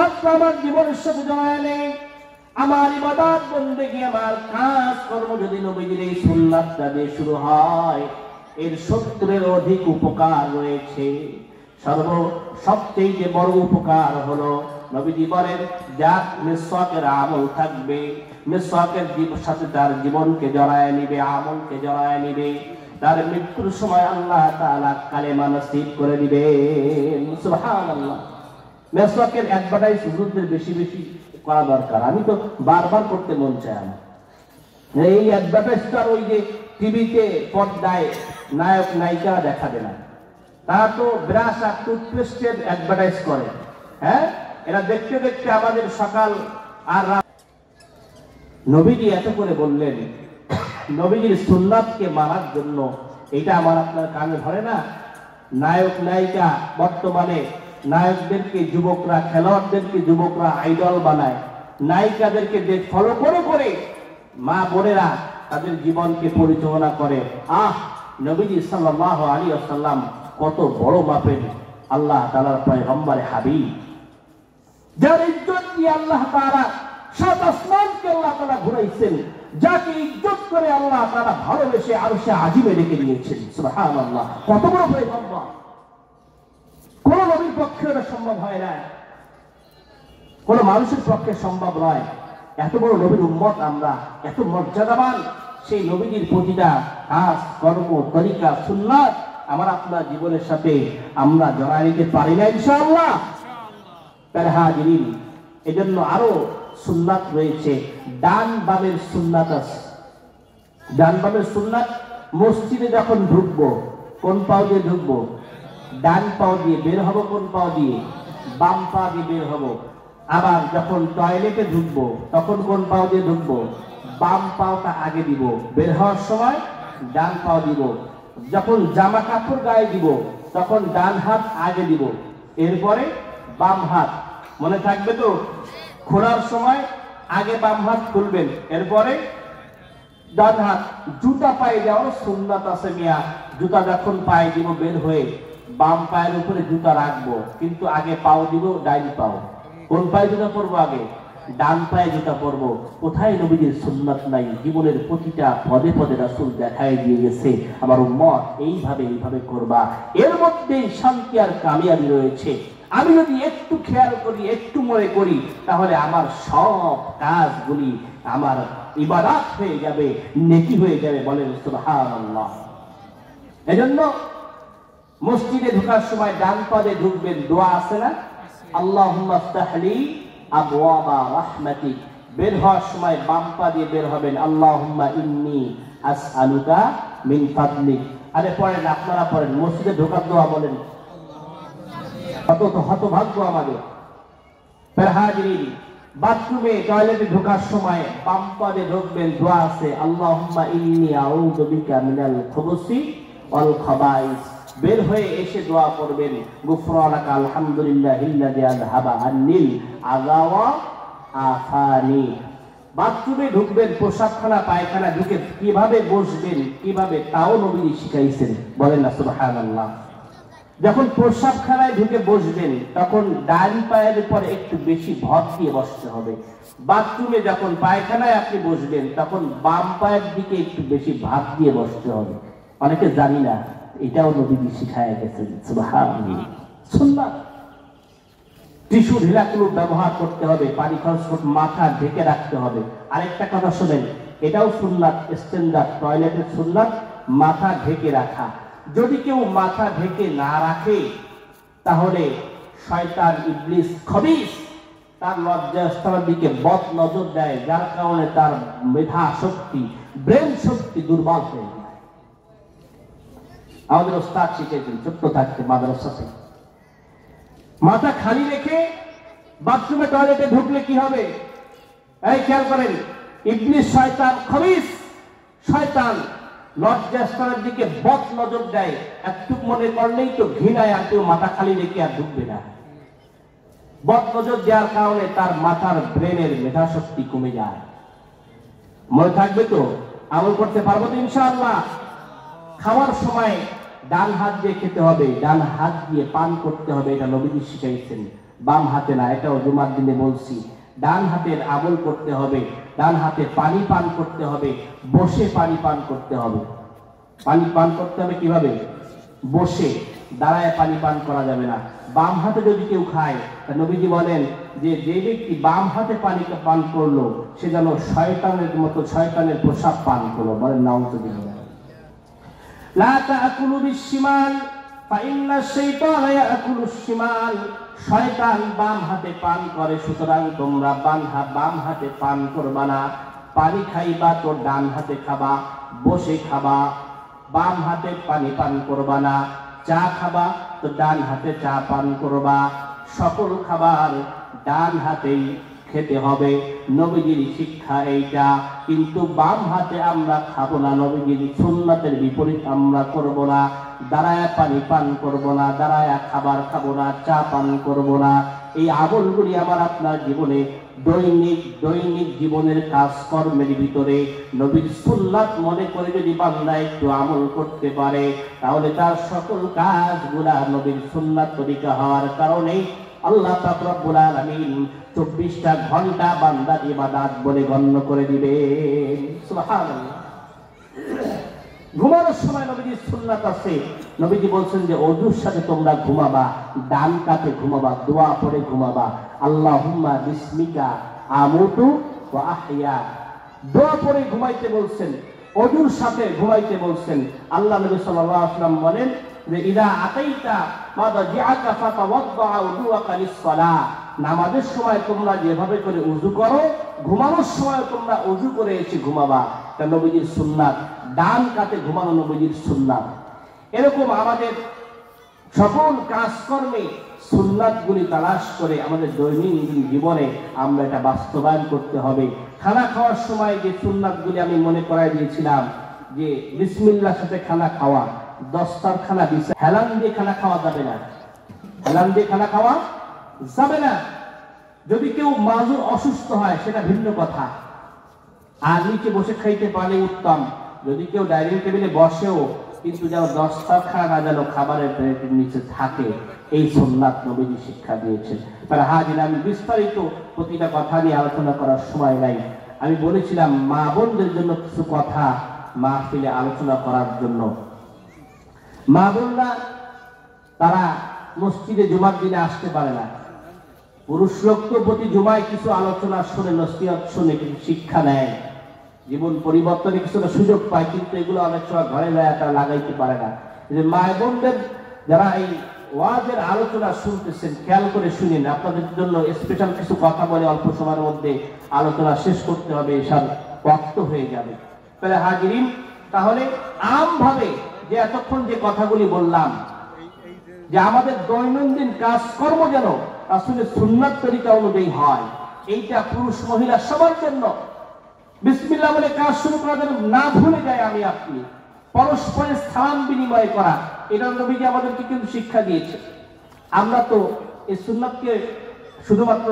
আমার জীবনের সাথে জড়ায় নেই। আমার ইবাদত বন্দেগী, আমার কাজ কর্ম যদি নবীজির এই সুন্নাতটা দিয়ে শুরু হয়, এর 70-এর অধিক উপকার রয়েছে। সবচেয়ে বড় উপকার হলো নবীজি বলেন, যার মিসওয়াকের আমল থাকবে, মিসওয়াকের সাথে তার জীবনকে জড়ায় নিবে, আমলকে জড়ায় নিবে, তার মৃত্যুর সময় আল্লাহ তাআলা কালেমা নসিব করে দিবেন। সুবহানাল্লাহ। মিসওয়াকের অ্যাডভার্টাইজ হুজুরদের বেশি বেশি করা দরকার। আমি তো বারবার করতে মন চায় আমার। এই অ্যাডভার্টাইজটা ওই যে টিভিতে পর্দায় নায়ক নায়িকা দেখাবে না, তারা তো ব্রাশ আর টুথপেস্টের অ্যাডভার্টাইজ করে। হ্যাঁ, এরা দেখতে দেখতে আমাদের সকাল আর রাত। নবীজি এত করে বললেন, নবীজির সুন্নাতকে মানার জন্য। এটা আমার আপনার কানে ধরে না? নায়ক নায়িকা বর্তমানে নায়কদেরকে যুবকরা, খেলোয়াড়দেরকে যুবকরা আইডল বানায়, নায়িকাদেরকে ফলো করে করে মা বোনেরা তাদের জীবনকে পরিচালনা করে। নবীজি সাল্লাল্লাহু আলাইহি ওয়াসাল্লাম কত বড় মাপের আল্লাহ তাআলার পয়গম্বরে হাবিব, যার ইজ্জত দিয়ে আল্লাহ তাআলা সাত আসমানকে আল্লাহ তাআলা ঘুরাইছেন, যাকে ইজ্জত করে আল্লাহ তাআলা ভালোবেসে আরশে আজিমে রেখে দিয়েছেন। সুবহানাল্লাহ। কত বড় পয়গম্বর! কোন নবীর পক্ষে এটা সম্ভব হয় না, কোন মানুষের পক্ষে সম্ভব নয়। এত বড় নবীর উম্মত আমরা, এত মর্যাদাবান সেই নবীজির প্রতিটা কাজ কর্ম তরিকা সুন্নাত আমার আপনার জীবনের সাথে আমরা জড়ায় নিতে পারি না ইনশাআল্লাহ। এজন্য আরো সুন্নাত রয়েছে। ডান বামের সুন্নাত আছে। ডান বামের সুন্নাত, মসজিদে যখন ঢুকবো কোন পাও দিয়ে ঢুকবো? ডান পাও দিয়ে। বের হবো কোন পাও দিয়ে? বাম পা দিয়ে বের হবো। আবার যখন টয়লেটে ঢুকবো তখন কোন পাও দিয়ে ঢুকবো? বাম পাওটা আগে দিব। বের হওয়ার সময় ডান পাও দিব। যখন জামা কাপড় গায়ে দিব তখন ডান হাত আগে দিব, এরপরে বাম হাত। মনে থাকবে তো? খোলার সময় আগে বাম হাত খুলবেন, এরপরে ডান হাত। জুতা পায়ে যাওয়ার সুন্নাত আছে মিয়া। জুতা যখন পায়ে দিব বের হয়ে বাম পায়ের উপরে জুতা রাখবো, কিন্তু আগে পাও দিব ডাইন পাও। কোন পায়ে জুতা পরবো? আগে ডান পায়ে জুতা পরবো। কোথায় নবীজির সুন্নাত নাই? জীবনের প্রতিটা পদে পদে রাসূল দেখায় দিয়ে গেছে, আমার উম্মত এইভাবে এইভাবে করবা। এর মধ্যেই শান্তি আর কামিয়াবি রয়েছে। আমি যদি একটু খেয়াল করি, একটু মনে করি, তাহলে আমার সব কাজগুলি আমার ইবাদত হয়ে যাবে, নেকি হয়ে যাবে। বলেন সুবহানাল্লাহ। এজন্য মসজিদে ঢোকার সময় ডান পায়ে ঢুকবেন, দোয়া আছে না? আল্লাহুম্মা ইফতাহলি আবওয়াবা রাহমাতিক। বের হওয়ার সময় বাম পা দিয়ে বের হবেন, আল্লাহুম্মা ইন্নী আসআলুকা মিন ফাদলিক। আরে পড়েন, আপনারা পড়েন, মসজিদে ঢোকার দোয়া বলেন। কত হতভাগ্য আমাদের। বাথরুমে টয়লেটে ঢোকার সময় বাম পা দিয়ে ঢুকবেন, দোয়া আছে, আল্লাহুম্মা ইন্নী আউযু বিকা মিনাল খুবুসি ওয়াল খাবাইস। বের হয়ে এসে দোয়া করবেন, গুফরানাকা আলহামদুলিল্লাহিল্লাযী আযহাবা আন্নিল আযা ওয়া আফানি। বাথরুমে ঢুকবেন, পোশাকখানা পায়খানা ঢুকে কিভাবে বসবেন, কিভাবে, তাও নবী শিখাইছেন। বলেন না সুবহানাল্লাহ। যখন প্রসাবখানায় ঢুকে বসবেন তখন ডান পায়ের উপরে একটু বেশি ভর দিয়ে বসতে হবে। বাথরুমে যখন পায়খানায় আপনি বসবেন তখন বাম পায়ের দিকে একটু বেশি ভাত দিয়ে বসতে হবে। অনেকে জানি না, এটাও নবীজি শিখায় গেছেন। সুবহানাল্লাহ। সুন্নাত। টিস্যু ঢিলাগুলো ব্যবহার করতে হবে, পানি খরচ মাথা ঢেকে রাখতে হবে। আরেকটা কথা শোনেন, এটাও সুন্নাত, স্ট্যান্ডার্ড টয়লেটের সুন্নাত, মাথা ঢেকে রাখা। যদি কেউ মাথা ঢেকে না রাখে তাহলে শয়তান ইবলিস খবিস তার লজ্জাস্থানের দিকে বদ নজর দেয়, যার কারণে তার মেধা শক্তি, ব্রেন শক্তি দুর্বল হয়ে যায়। আমাদের ওস্তাদ শিখেছেন ছোট্ট থাকতে মাদ্রাসাতে, মাথা খালি রেখে বাথরুমে টয়লেটে ঢুকলে কি হবে? এই খেয়াল করেন, ইবলিস শয়তান খবিস শয়তান লজ্জাস্থানের দিকে বদ নজর দেয়। একটু মনে করলেই তো ঘৃণায় আর কেউ মাথা খালি রেখে আর ঢুকবে না। বদ নজর দেওয়ার কারণে তার মাথার ব্রেনের মেধা শক্তি কমে যায়। মনে থাকবে তো? আমল করতে পারবো তো ইনশাআল্লাহ। খাওয়ার সময় ডান হাত দিয়ে খেতে হবে, ডান হাত দিয়ে পান করতে হবে, এটা নবীজি শিখাইছেন। বাম হাতে না, এটাও জুমার দিনে বলছি। ডান হাতের আমল করতে হবে, ডান হাতে পানি পান করতে হবে, বসে পানি পান করতে হবে। পানি পান করতে হবে কিভাবে? বসে, দাঁড়ায় পানি পান করা যাবে না। বাম হাতে যদি কেউ খায়, তা নবীজি বলেন যে যে ব্যক্তি বাম হাতে পানি পান করলো সে যেন শয়তানের মতো শয়তানের প্রসাব পান করলো। বলেন নাউযুবিল্লাহ। লা তাকুলু বিশিমাল ফাইন্না শাইতানা ইয়াকুলুশ শিমাল। শয়তান বাম হাতে পান করে, সুতরাং তোমরা বাম হাতে পান করবা না। পানি খাইবা তো ডান হাতে খাবা, বসে খাবা। বাম হাতে পানি পান করবা না। চা খাবা তো ডান হাতে চা পান করবা। সকল খাবার ডান হাতেই খেতে হবে, নবীজির শিক্ষা এইটা। কিন্তু বাম হাতে আমরা খাবো না, নবীজির সুন্নাতের বিপরীত আমরা করব না। দাঁড়ায় পানি পান করব না, দাঁড়ায় খাবার খাবো না, চা পান করব না। এই আমলগুলি আমার আপনার জীবনে দৈনিক জীবনের কাজকর্মের ভিতরে নবীর সুন্নাত মনে করে যদি বান্দা একটু আমল করতে পারে, তাহলে তার সকল কাজগুলা নবীর সুন্নাত তরিকা হওয়ার কারণে আল্লাহ পাক রব্বুল আলামিন 24টা ঘন্টা বান্দার ইবাদত বলে গণ্য করে দিবেন। সুবহানাল্লাহ। ঘুমানোর সময় নবীজির সুন্নাত আছে, নবীজি বলছেন যে ওযুর সাথে তোমরা ঘুমাবা, ডান কাতে ঘুমাবা, দোয়া পড়ে ঘুমাবা। আল্লাহুম্মা বিসমিকা আমুতু ওয়া আহইয়া, দোয়া পড়ে ঘুমাইতে বলছেন, ওযুর সাথে ঘুমাইতে বলছেন। আল্লাহ নবী সাল্লাল্লাহু আলাইহি ওয়াসাল্লাম বলেন যে ইদা আতাইতা মাদাজিআকা ফাতাওয়াদ্দা উযুওয়াকা লিস-সালাহ, নামাজের সময় তোমরা যেভাবে করে ওযু করো, ঘুমানোর সময় তোমরা ওযু করে এসে ঘুমাবা। তা নবীজির সুন্নাত, ডান কাতে ঘুমানো নবীজির সুন্নাত। এরকম আমাদের সকল কাজকর্মে সুন্নাতগুলি তালাশ করে আমাদের দৈনন্দিন জীবনে আমরা এটা বাস্তবায়ন করতে হবে। খানা খাওয়ার সময় যে সুন্নাতগুলি আমি মনে করাই দিয়েছিলাম, যে বিসমিল্লাহর সাথে খানা খাওয়া, দস্তরখানা বিছানা, হেলান দিয়ে খানা খাওয়া যাবে না, হেলান দিয়ে খানা খাওয়া যাবে না। যদি কেউ মাজুর অসুস্থ হয় সেটা ভিন্ন কথা, আর নিচে বসে খাইতে পারলে উত্তম। যদি কেউ ডাইনিং টেবিলে বসেও, কিন্তু যেন দস্তরখানা যেন খাবারের প্লেটের নিচে থাকে, এই সুন্নাত নবীজি শিক্ষা দিয়েছেন। তারা হাজির, আমি বিস্তারিত প্রতিটা কথা নিয়ে আলোচনা করার সময় নাই। আমি বলেছিলাম মা বোনদের জন্য কিছু কথা মাহফিলে আলোচনা করার জন্য। মা বোনরা তারা মসজিদে জুমার দিনে আসতে পারে না। পুরুষ লোক তো প্রতি জুমায় কিছু আলোচনা শুনে, নসিহত শুনে, কিছু শিক্ষা নেয়, জীবন পরিবর্তনের কিছুটা সুযোগ পায়, কিন্তু এগুলো অনেক সময় ঘরে যায় তারা লাগাইতে পারে না। যে মা বোনদের যারা এই ওয়াজের আলোচনা শুনতেছেন, খেয়াল করে শুনেন। আপনাদের জন্য স্পেশাল কিছু কথা বলে অল্প সময়ের মধ্যে আলোচনা শেষ করতে হবে, এসব ওয়াক্ত হয়ে যাবে। তাহলে হাজিরিন, তাহলে আমভাবে যে এতক্ষণ যে কথাগুলি বললাম, যে আমাদের দৈনন্দিন কাজকর্ম যেন আসলে সুন্নাত তরিকা অনুযায়ী হয়, এইটা পুরুষ মহিলা সবার জন্য। বিসমিল্লাহ বলে কাজ শুরু করা যেন না ভুলে যায় আমি আপনি। পরস্পরের সালাম বিনিময় করা, এটা নবীজি আমাদেরকে কিন্তু শিক্ষা দিয়েছে। আমরা তো এই সুন্নাতকে শুধুমাত্র